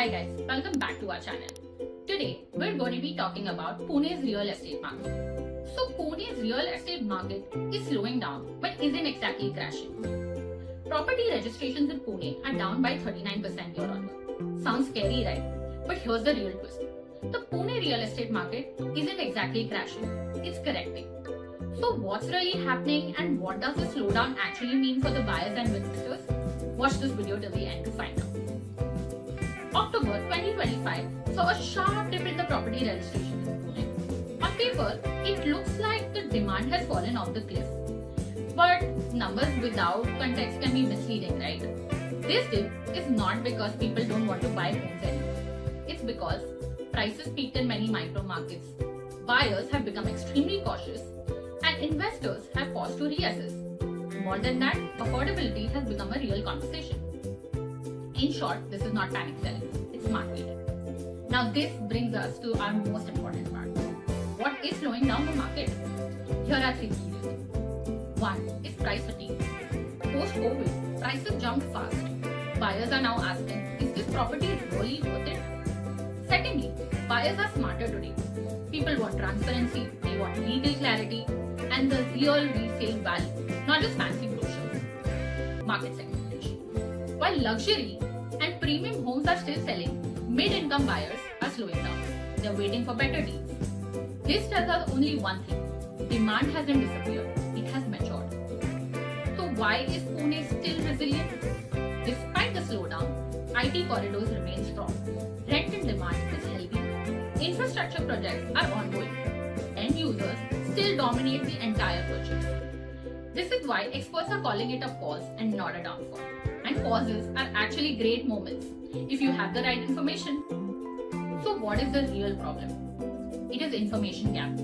Hi guys, welcome back to our channel. Today we're going to be talking about Pune's real estate market. So Pune's real estate market is slowing down but isn't exactly crashing. Property registrations in Pune are down by 39% year on year. Sounds scary, right? But here's the real twist. The Pune real estate market isn't exactly crashing, it's correcting. So what's really happening and what does the slowdown actually mean for the buyers and investors? Watch this video till the end to find out. October 2025 saw a sharp dip in the property registrations in Pune. On paper, it looks like the demand has fallen off the cliff. But numbers without context can be misleading, right? This dip is not because people don't want to buy homes anymore. It's because prices peaked in many micro markets. Buyers have become extremely cautious and investors have paused to reassess. More than that, affordability has become a real conversation. In short, this is not panic selling, it's smart waiting. Now this brings us to our most important part. What is slowing down the market? Here are 3 key reasons. 1 is price fatigue. Post-COVID, prices jumped fast. Buyers are now asking, is this property really worth it? Secondly, buyers are smarter today. People want transparency, they want legal clarity, and the real resale value, not just fancy brochures. Market segmentation. While luxury and premium homes are still selling, mid-income buyers are slowing down. They're waiting for better deals. This tells us only one thing. Demand hasn't disappeared, it has matured. So why is Pune still resilient? Despite the slowdown, IT corridors remain strong. Rental demand is healthy. Infrastructure projects are ongoing. End users still dominate the entire purchase. This is why experts are calling it a pause and not a downfall. And pauses are actually great moments if you have the right information. So what is the real problem? It is information gap.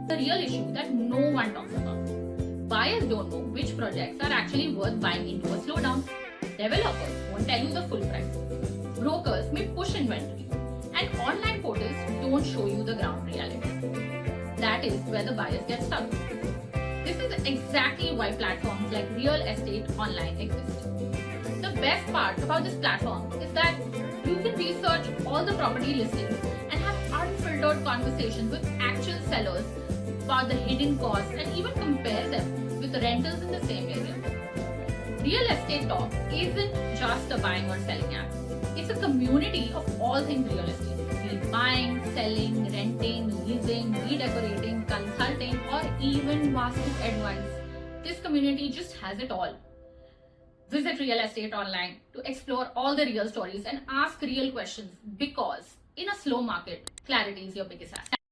The real issue that no one talks about. Buyers don't know which projects are actually worth buying into a slowdown. Developers won't tell you the full price. Brokers may push inventory. And online portals don't show you the ground reality. That is where the buyers get stuck. This is exactly why platforms like Real Estate Online exist. The best part about this platform is that you can research all the property listings and have unfiltered conversations with actual sellers about the hidden costs and even compare them with rentals in the same area. Real Estate Talk isn't just a buying or selling app. It's a community of all things real estate. Be it buying, selling, renting, leasing, redecorating, consulting, or even Vastu advice. This community just has it all. Visit Real Estate Online to explore all the real stories and ask real questions because in a slow market, clarity is your biggest asset.